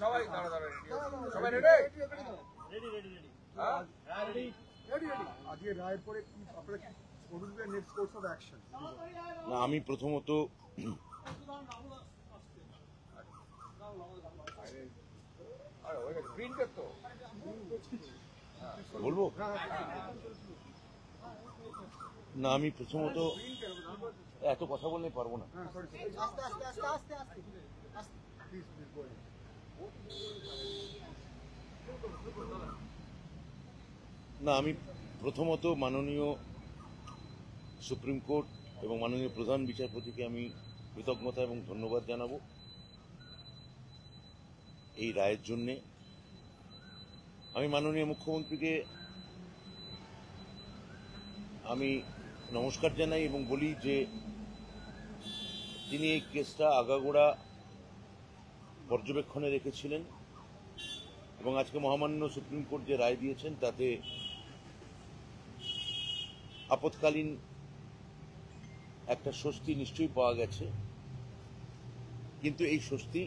সবাই দাঁড়া দাঁড়া সবাই রেডি। আজকে রায়ের পরে কি আপনারা নেক্সট কোর্স অফ অ্যাকশন? না, আমি প্রথমত বলবো না, আমি প্রথমত এত কথা বললে পারবো না। না, আমি প্রথমত মাননীয় সুপ্রিম কোর্ট এবং মাননীয় প্রধান বিচারপতিকে আমি কৃতজ্ঞতা এবং ধন্যবাদ জানাবো এই রায়ের জন্যে। আমি মাননীয় মুখ্যমন্ত্রীকে আমি নমস্কার জানাই এবং বলি যে তিনি এই কেসটা আগাগোড়া পর্যবেক্ষণে রেখেছিলেন এবং আজকে মহামান্য সুপ্রিম কোর্ট যে রায় দিয়েছেন তাতে আপৎকালীন একটা স্বস্তি নিশ্চয়ই পাওয়া গেছে, কিন্তু এই স্বস্তি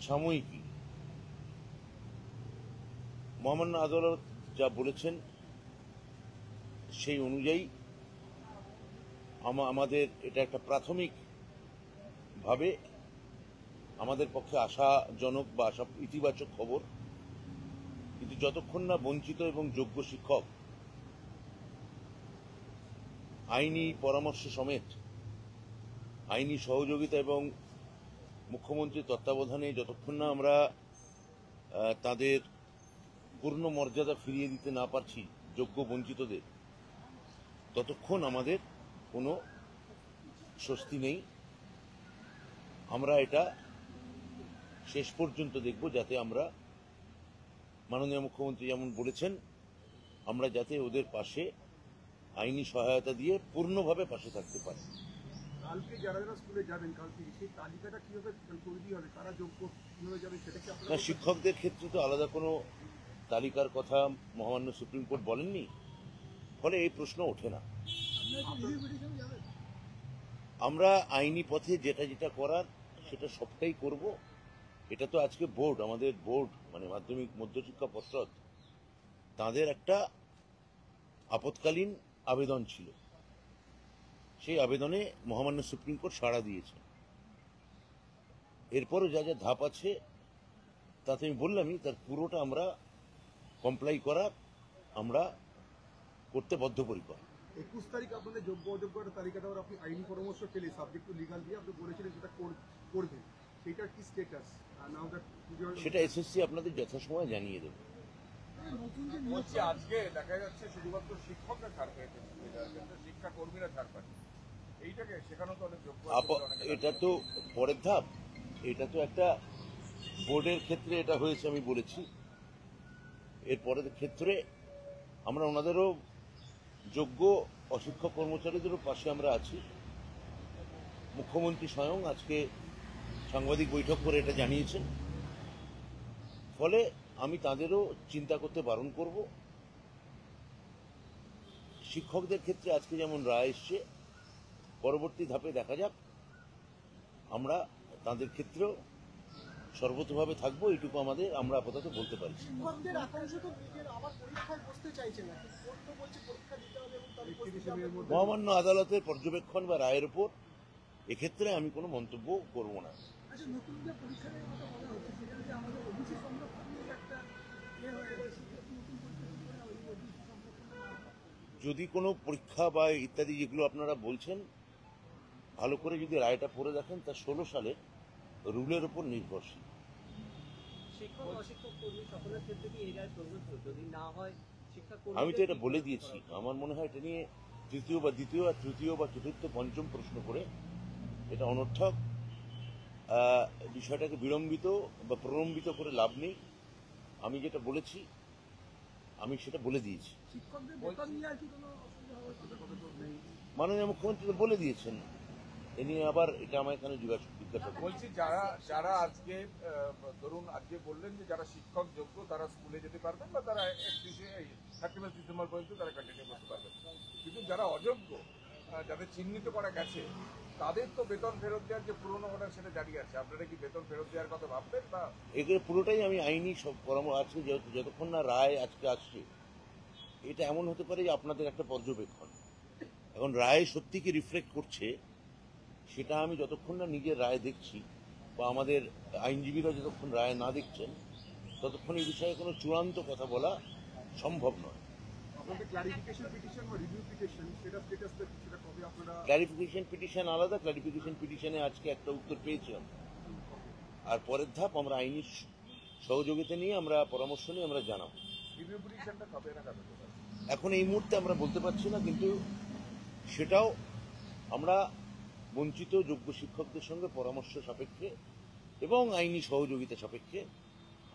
সাময়িকই। মহামান্য আদালত যা বলেছেন সেই অনুযায়ী আমাদের এটা একটা প্রাথমিক ভাবে আমাদের পক্ষে আশাজনক বা ইতিবাচক খবর, কিন্তু যতক্ষণ না বঞ্চিত এবং যোগ্য শিক্ষক আইনি পরামর্শ সমেত আইনি সহযোগিতা এবং মুখ্যমন্ত্রীর তত্ত্বাবধানে যতক্ষণ না আমরা তাদের পূর্ণ মর্যাদা ফিরিয়ে দিতে না পারছি যোগ্য বঞ্চিতদের, ততক্ষণ আমাদের কোনো স্বস্তি নেই। আমরা এটা শেষ পর্যন্ত দেখব, যাতে আমরা মাননীয় মুখ্যমন্ত্রী যেমন বলেছেন আমরা যাতে ওদের পাশে আইনি সহায়তা দিয়ে পূর্ণভাবে পাশে থাকতে পারি। কালকে যারা যারা স্কুলে যাবেন কালকে সেই তালিকাটা কিভাবে তৈরি হবে, কারা যোগ্য কিভাবে যাবে সেটা কি আপনারা? না, শিক্ষকদের ক্ষেত্রে তো আলাদা কোনো তালিকার কথা মহামান্য সুপ্রিম কোর্ট বলেননি, ফলে এই প্রশ্ন ওঠে না। আমরা আইনি পথে যেটা যেটা করার সেটা সবটাই করব। এটা তো আজকে বোর্ড, আমাদের বোর্ড মানে মাধ্যমিক মধ্যশিক্ষা পর্ষদ, তাদের একটা আপৎকালীন আবেদন ছিল, সেই আবেদনে মহামান্য সুপ্রিম কোর্ট সাড়া দিয়েছে। এরপরও যা যা ধাপ আছে তাতে আমি বললামই, তার পুরোটা আমরা কমপ্লাই করার আমরা করতে বদ্ধপরিকর। 21 তারিখ আপনাদের যোগ্য অযোগ্যতার তালিকাটা আপনি আইনি পরামর্শ পেলে সাবজেক্ট টু লিগাল দিয়ে আপনি বলেছিলেন সেটা করবেন, সেটার কি স্ট্যাটাস? সেটা এসএসসি আপনাদের যথাসময়ে জানিয়ে দেবে। আজকে দেখা যাচ্ছে শুধুমাত্র শিক্ষকরা ছাড় পেয়েছে, শিক্ষা কর্মীরা ছাড় পাচ্ছে, এইটাকে শেখানো তো অনেক যোগ্য। এটা তো পরের ধাপ, এটা তো একটা বোর্ডের ক্ষেত্রে এটা হয়েছে আমি বলেছি। এর পরের ক্ষেত্রে আমরা ওনাদেরও যোগ্য অশিক্ষক কর্মচারীদেরও পাশে আমরা আছি। মুখ্যমন্ত্রী স্বয়ং আজকে সাংবাদিক বৈঠক করে এটা জানিয়েছেন, ফলে আমি তাদেরও চিন্তা করতে বারণ করব। শিক্ষকদের ক্ষেত্রে আজকে যেমন রায় এসছে, পরবর্তী ধাপে দেখা যাক, আমরা তাদের ক্ষেত্রেও সর্বতভাবে থাকবো, এইটুকু আমরা আপাতত বলতে পারি। মহামান্য আদালতের পর্যবেক্ষণ বা রায়ের উপর এক্ষেত্রে আমি কোনো মন্তব্য করব না। যদি কোনো পরীক্ষা বা ইত্যাদি যেগুলো আপনারা বলছেন, ভালো করে যদি রায়টা পড়ে দেখেন, তা 16 সালের রুলের উপর নির্ভরশীল। আমি তো এটা বলে দিয়েছি। আমার মনে হয় এটা নিয়ে তৃতীয় বা তৃতীয় বা চতুর্থ পঞ্চম প্রশ্ন করে এটা অনর্থক, বিষয়টাকে বিলম্বিত বা প্রলম্বিত করে লাভ নেই। আমি যেটা বলেছি আমি সেটা বলে দিয়েছি। মাননীয় মুখ্যমন্ত্রী তো বলে দিয়েছেন, এ নিয়ে আবার এটা আমার এখানে জিজ্ঞাসা বলছি, যারা আজকে ধরুন আজকে বললেন যে যারা শিক্ষক যোগ্য তারা স্কুলে যেতে পারবেন বা তারা 31 ডিসেম্বর পর্যন্ত তারা কন্টিনিউ করতে পারবেন, কিন্তু যারা অযোগ্য যাদের চিহ্নিত করা গেছে তাদের তো বেতন ফেরত দেওয়ার যে পুরনো অর্ডার সেটা জারি আছে, আপনারা কি বেতন ফেরত দেওয়ার কথা ভাববেন? বা এগুলো পুরোটাই আমি আইনি সব পরামর্শ আছে, যতক্ষণ না রায় আজকে আসছে, এটা এমন হতে পারে যে আপনাদের একটা পর্যবেক্ষণ। এখন রায় সত্যি কি রিফ্লেক্ট করছে সেটা আমি যতক্ষণ না নিজের রায় দেখছি, বা আমাদের আইনজীবীরা যতক্ষণ রায় না দেখছেন, ততক্ষণ এই বিষয়ে কোনো চূড়ান্ত কথা বলা সম্ভব নয়। আপনাদের ক্লারিফিকেশন পিটিশন বা রিভিউ পিটিশন সেটা কবে আপনারা? ক্লারিফিকেশন পিটিশন আলাদা, ক্লারিফিকেশন পিটিশনে আজকে একটা উত্তর পেয়েছিলাম, আর পরের ধাপ আমরা আইনি সহযোগিতা নিয়ে আমরা পরামর্শ নিয়ে আমরা জানাবো। রিভিউ পিটিশনটা কবে নাগাদ হতে পারে? এখন এই মুহূর্তে আমরা বলতে পারছি না, কিন্তু সেটাও আমরা বঞ্চিত যোগ্য শিক্ষকদের সঙ্গে পরামর্শ সাপেক্ষে এবং আইনি সহযোগিতা সাপেক্ষে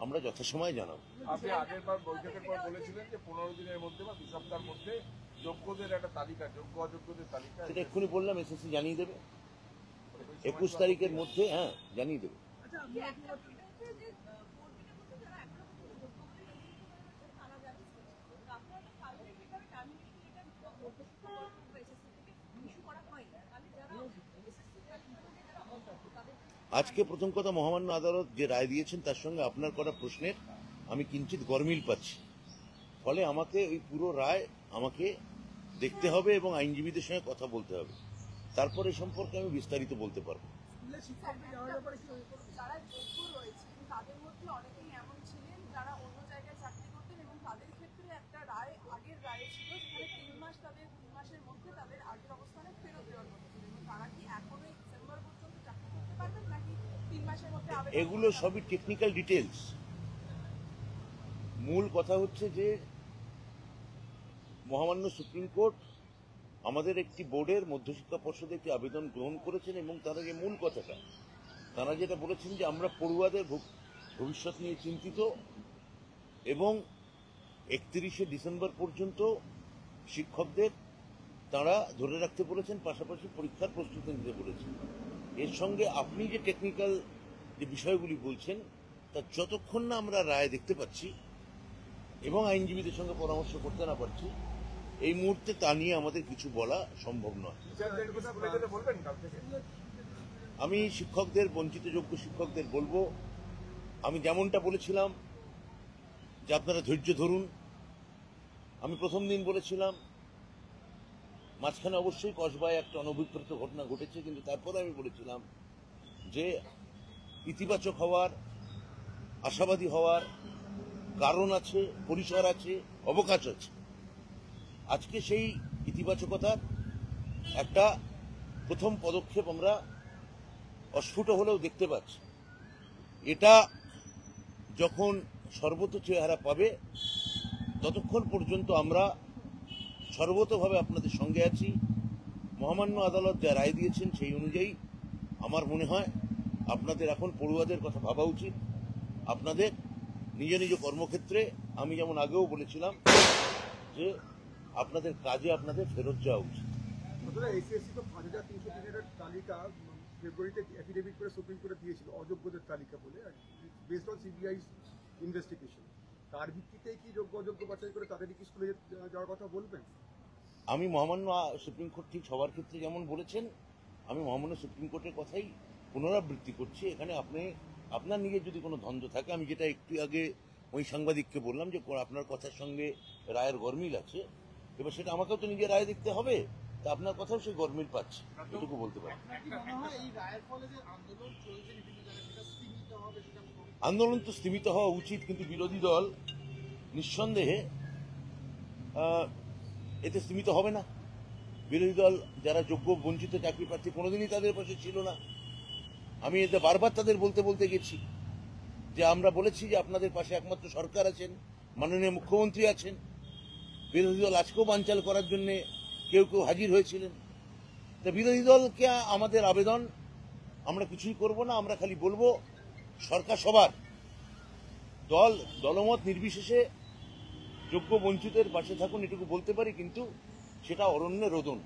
আমরা যথাসময়ে জানাবো। আপনি আগের বার বৈঠকের পর বলেছিলেন যে 15 দিনের মধ্যে বা 2 সপ্তাহের মধ্যে যোগ্যদের একটা তালিকা, যোগ্য অযোগ্যদের তালিকা, সেটা এক্ষুনি বললাম, এসএসসি জানিয়ে দেবে 21 তারিখের মধ্যে। হ্যাঁ, জানিয়ে দেবে। আজকে প্রথম কথা, মহামান্য আদালত যে রায় দিয়েছেন তার সঙ্গে আপনার করা প্রশ্নের আমি কিঞ্চিত গরমিল পাচ্ছি। ফলে আমাকে ওই পুরো রায় আমাকে দেখতে হবে এবং আইনজীবীদের সঙ্গে কথা বলতে হবে, তারপরে সম্পর্কে আমি বিস্তারিত বলতে পারবো। যারা যোগ্য রয়েছেন তাদের মধ্যে অনেকেই এমন ছিলেন যারা অন্য জায়গায় চাকরি করতেন এবং তাদের ক্ষেত্রে একটা রায়, আগের রায় ছিল যেখানে 3 মাস, তাদের 3 মাসের মধ্যে তাদের আগের অবস্থানে ফেরত দেওয়ার কথা ছিল, এবং তারা কি এখনো ডিসেম্বর পর্যন্ত চাকরি করতে পারবেন নাকি 3 মাসের মধ্যে আবেদন? এগুলো সবই টেকনিক্যাল ডিটেলস। মূল কথা হচ্ছে যে মহামান্য সুপ্রিম কোর্ট আমাদের একটি বোর্ডের মধ্যশিক্ষা পর্ষদে একটি আবেদন গ্রহণ করেছেন, এবং তারা যে মূল কথাটা তারা যেটা বলেছেন যে আমরা পড়ুয়াদের ভবিষ্যৎ নিয়ে চিন্তিত, এবং 31শে ডিসেম্বর পর্যন্ত শিক্ষকদের তারা ধরে রাখতে বলেছেন, পাশাপাশি পরীক্ষার প্রস্তুতি নিতে বলেছেন। এর সঙ্গে আপনি যে টেকনিক্যাল যে বিষয়গুলি বলছেন, তা যতক্ষণ না আমরা রায় দেখতে পাচ্ছি এবং আইনজীবীদের সঙ্গে পরামর্শ করতে না পারছি, এই মুহূর্তে তা নিয়ে আমাদের কিছু বলা সম্ভব নয়। টিচারদের কথা বলে বলবেন কাল থেকে? আমি শিক্ষকদের, বঞ্চিত যোগ্য শিক্ষকদের বলবো, আমি যেমনটা বলেছিলাম যে আপনারা ধৈর্য ধরুন। আমি প্রথম দিন বলেছিলাম, মাঝখানে অবশ্যই কসবায় একটা অনভিপ্রেত ঘটনা ঘটেছে, কিন্তু তারপরে আমি বলেছিলাম যে ইতিবাচক হওয়ার, আশাবাদী হওয়ার কারণ আছে, পরিসর আছে, অবকাশ আছে। আজকে সেই ইতিবাচকতার একটা প্রথম পদক্ষেপ আমরা অস্ফুট হলেও দেখতে পাচ্ছি। এটা যখন সর্বত চেহারা পাবে, ততক্ষণ পর্যন্ত আমরা সর্বতভাবে আপনাদের সঙ্গে আছি। মহামান্য আদালত যা রায় দিয়েছেন সেই অনুযায়ী আমার মনে হয় আপনাদের এখন পড়ুয়াদের কথা ভাবা উচিত। আপনাদের নিজ নিজ কর্মক্ষেত্রে, আমি যেমন আগেও বলেছিলাম যে আপনাদের কাজে আপনাদের ফেরত যাওয়া উচিত। এসএসসি তো 5303 তালিকা ফেব্রুয়ারিতে অ্যাফিডেভিট করে সুপ্রিম কোর্টে দিয়েছিল অযোগ্যদের তালিকা বলে, বেসড অন সিবিআই ইনভেস্টিগেশন। তার ভিত্তিতে কি যোগ্য অযোগ্য বাছাই করে তাদের কি স্কুলে যাওয়ার কথা বলবেন? আমি মহামান্য সুপ্রিম কোর্ট ঠিক সবার ক্ষেত্রে যেমন বলেছেন, আমি মহামান্য সুপ্রিম কোর্টের কথাই পুনরাবৃত্তি করছি। এখানে আপনার নিজের যদি কোনো দ্বন্দ্ব থাকে, আমি যেটা একটু আগে ওই সাংবাদিককে বললাম যে আপনার কথার সঙ্গে রায়ের গরমিল আছে, এবার সেটা আমাকেও তো নিজের রায় দেখতে হবে, তা আপনার কথাও সেই গরমিল পাচ্ছে, এটুকু বলতে পারি। আন্দোলন তো স্থিমিত হওয়া উচিত, কিন্তু বিরোধী দল নিঃসন্দেহে এতে স্থিমিত হবে না। বিরোধী দল যারা যোগ্য বঞ্চিত চাকরি প্রার্থী, কোনোদিনই তাদের পাশে ছিল না। আমি এতে বারবার তাদের বলতে গেছি যে আমরা বলেছি যে আপনাদের পাশে একমাত্র সরকার আছেন, মাননীয় মুখ্যমন্ত্রী আছেন। বিরোধী দল আজকেও বানচাল করার জন্য কেউ হাজির হয়েছিলেন। তা বিরোধী দলকে আমাদের আবেদন, আমরা কিছুই করব না, আমরা খালি বলবো সরকার সবার, দলমত নির্বিশেষে যোগ্য বঞ্চিতের পাশে থাকুন, এটুকু বলতে পারি, কিন্তু সেটা অরণ্যে রোদন।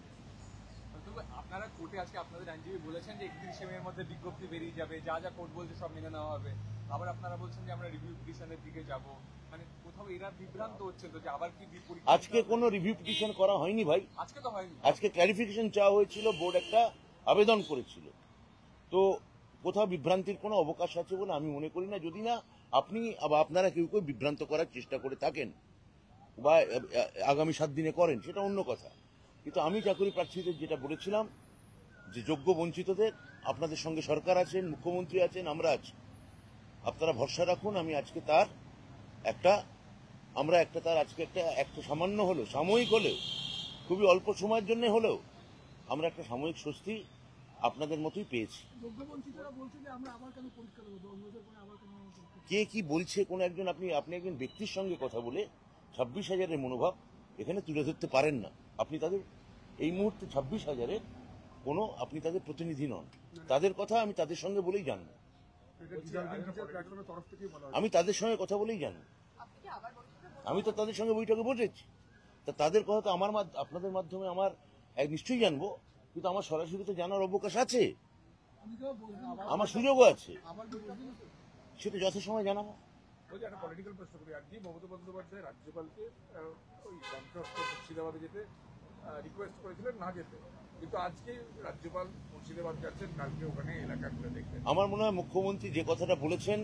আপনারা কোর্টে আজকে আপনাদের আইনজীবী বলেছেন যে 31শে মের মধ্যে বিজ্ঞপ্তি বেরিয়ে যাবে, যা যা কোর্ট বলছে সব মেনে নেওয়া হবে, আবার আপনারা বলছেন যে আমরা রিভিউ পিটিশনের দিকে যাব, মানে কোথাও এরা বিভ্রান্ত হচ্ছে তো যে আবার কি পরীক্ষা আজকে কোনো রিভিউ পিটিশন করা হয়নি ভাই। আজকে তো হয়নি। আজকে ক্লারিফিকেশন চাওয়া হয়েছিল, বোর্ড একটা আবেদন করেছিল। তো কোথাও বিভ্রান্তির কোনো অবকাশ আছে বলে আমি মনে করি না, যদি না আপনি বা আপনারা কেউ কেউ বিভ্রান্ত করার চেষ্টা করে থাকেন বা আগামী 7 দিনে করেন, সেটা অন্য কথা। কিন্তু আমি চাকরি প্রার্থীদের যেটা বলেছিলাম যে যোগ্য বঞ্চিতদের আপনাদের সঙ্গে সরকার আছেন, মুখ্যমন্ত্রী আছেন, আমরা আছি, আপনারা ভরসা রাখুন। আমি আজকে তার একটা আজকে একটা সামান্য হলেও, সাময়িক হলেও, খুবই অল্প সময়ের জন্য হলেও আমরা একটা সাময়িক স্বস্তি আপনাদের মতোই পেয়েছি। যোগ্যবঞ্চিতরা বলছে যে আমরা আবার কেন পরীক্ষা দেবো, অন্যদের পরে আবার কেন কে কি বলছে, কোন একজন আপনি একজন ব্যক্তির সঙ্গে কথা বলে 26,000-এর মনোভাব এখানে তুলে ধরতে পারেন না। আপনি তাদের এই মুহূর্তে 26,000-এর কোনো আপনি তাদের প্রতিনিধি নন। তাদের কথা আমি তাদের সঙ্গে বলেই জানবো, তরফ থেকেই বলা আমি তাদের সঙ্গে কথা বলেই জানবো। আপনি কি আবার বৈঠকে বসবেন? আমি তো তাদের সঙ্গে বৈঠকে বসেছি, তা তাদের কথা তো আপনাদের মাধ্যমে আমার নিশ্চয়ই জানবো, কিন্তু আমার সরাসরি তো জানার অবকাশ আছে, আমার সুযোগও আছে, সেটা যথাসময় জানাবো। ওই যে একটা পলিটিক্যাল প্রশ্ন করি, আজকে মমতা বন্দ্যোপাধ্যায় রাজ্যপালকে ওই রামকৃষ্ণ মুর্শিদাবাদে যেতে রিকোয়েস্ট করেছিলেন না যেতে, কিন্তু আজকে রাজ্যপাল মুর্শিদাবাদ যাচ্ছেন, কালকে ওখানে এলাকা ঘুরে দেখবেন। আমার মনে হয় মুখ্যমন্ত্রী যে কথাটা বলেছেন,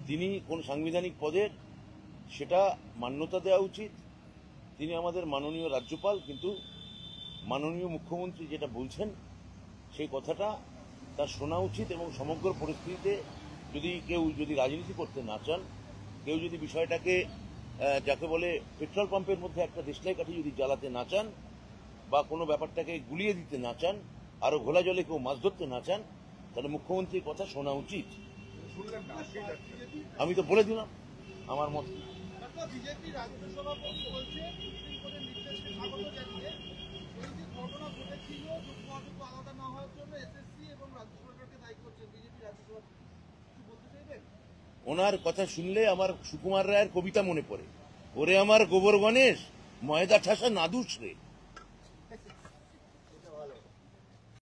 তিনি কোন সাংবিধানিক পদের সেটা মান্যতা দেওয়া উচিত। তিনি আমাদের মাননীয় রাজ্যপাল, কিন্তু মাননীয় মুখ্যমন্ত্রী যেটা বলছেন সেই কথাটা তার শোনা উচিত। এবং সমগ্র পরিস্থিতিতে কেউ যদি রাজনীতি করতে না চান, কেউ যদি বিষয়টাকে যাকে বলে পেট্রোল পাম্পের মধ্যে একটা দেশলাই কাঠি যদি জ্বালাতে না চান, বা কোনো ব্যাপারটাকে গুলিয়ে দিতে না চান, আরো ঘোলা জলে কেউ মাছ ধরতে না চান, তাহলে মুখ্যমন্ত্রীর কথা শোনা উচিত। শুনলেন না, আজকেই যাচ্ছেন। আমি তো বলে দিলাম আমার মত। বিজেপি রাজ্য সভাপতি বলছে সুপ্রিম কোর্টের নির্দেশকে স্বাগত জানিয়ে এই যে ঘটনা ঘটেছিল যোগ্য অযোগ্য আলাদা না হওয়ার জন্য এসএসসি এবং রাজ্য সরকারকে দায়ী করছেন বিজেপি রাজ্য সভাপতি, কিছু বলতে চাইবেন? ওনার কথা শুনলে আমার সুকুমার রায়ের কবিতা মনে পড়ে, ওরে আমার গোবর গণেশ ময়দা ঠাসা নাদুস রে।